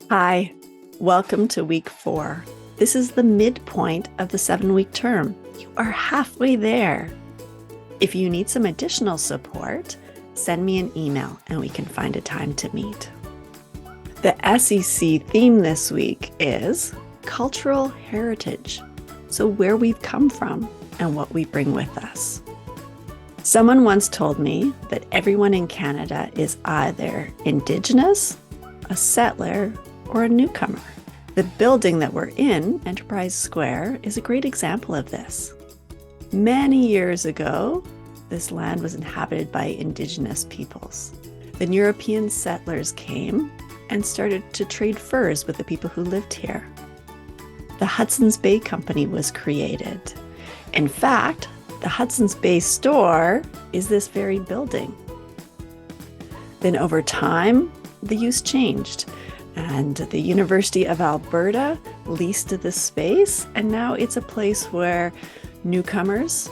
Hi, welcome to week 4. This is the midpoint of the 7-week term. You are halfway there. If you need some additional support, send me an email and we can find a time to meet. The SEC theme this week is cultural heritage, so where we've come from and what we bring with us. Someone once told me that everyone in Canada is either Indigenous, a settler, or a newcomer. The building that we're in, Enterprise Square, is a great example of this. Many years ago, this land was inhabited by Indigenous peoples. Then European settlers came and started to trade furs with the people who lived here. The Hudson's Bay Company was created. In fact, the Hudson's Bay store is this very building. Then over time, the use changed. And the University of Alberta leased this space, and now it's a place where newcomers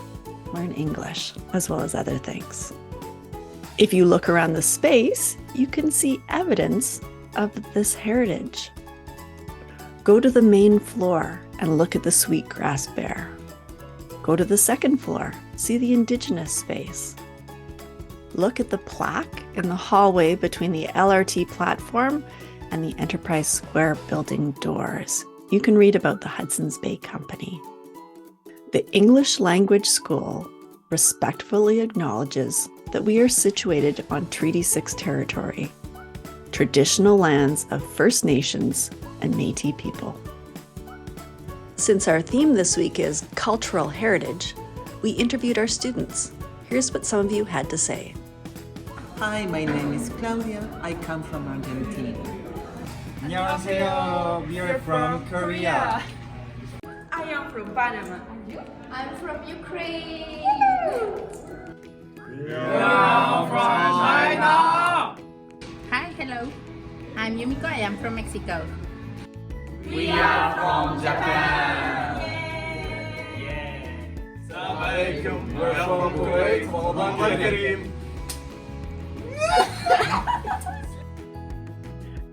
learn English as well as other things. If you look around the space, you can see evidence of this heritage. Go to the main floor and look at the sweetgrass bear. Go to the second floor, see the Indigenous space. Look at the plaque in the hallway between the LRT platform and the Enterprise Square building doors. You can read about the Hudson's Bay Company. The English Language School respectfully acknowledges that we are situated on Treaty 6 territory, traditional lands of First Nations and Métis people. Since our theme this week is cultural heritage, we interviewed our students. Here's what some of you had to say. Hi, my name is Claudia. I come from Argentina. 안녕하세요. We are from Korea. I am from Panama. And you? I'm from Ukraine. We are from China. Hi, hello. I'm Yumiko. I am from Mexico. We are from Japan. Assalamualaikum. We're from Kuwait. Ramadan Kareem.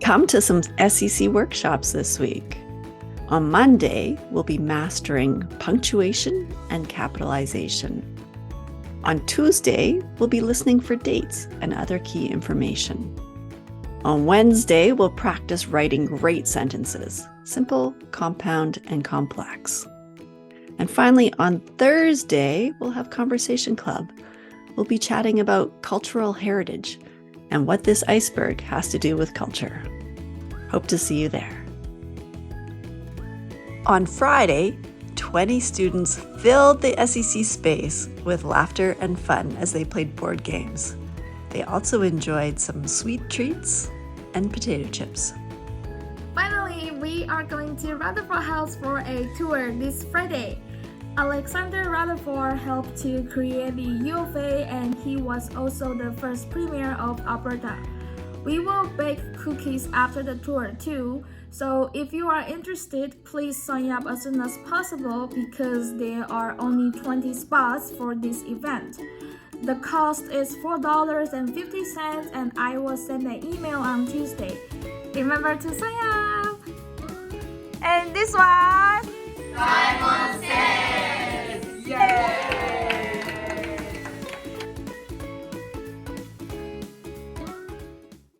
Come to some SEC workshops this week. On Monday, we'll be mastering punctuation and capitalization. On Tuesday, we'll be listening for dates and other key information. On Wednesday, we'll practice writing great sentences, simple, compound, and complex. And finally, on Thursday, we'll have Conversation Club. We'll be chatting about cultural heritage and what this iceberg has to do with culture. Hope to see you there. On Friday, 20 students filled the SEC space with laughter and fun as they played board games. They also enjoyed some sweet treats and potato chips. Finally, we are going to Rutherford House for a tour this Friday. Alexander Rutherford helped to create the U of A, and he was also the first premier of Alberta. We will bake cookies after the tour too, so if you are interested, please sign up as soon as possible because there are only 20 spots for this event. The cost is $4.50 and I will send an email on Tuesday. Remember to sign up! And this was Simon says, yeah!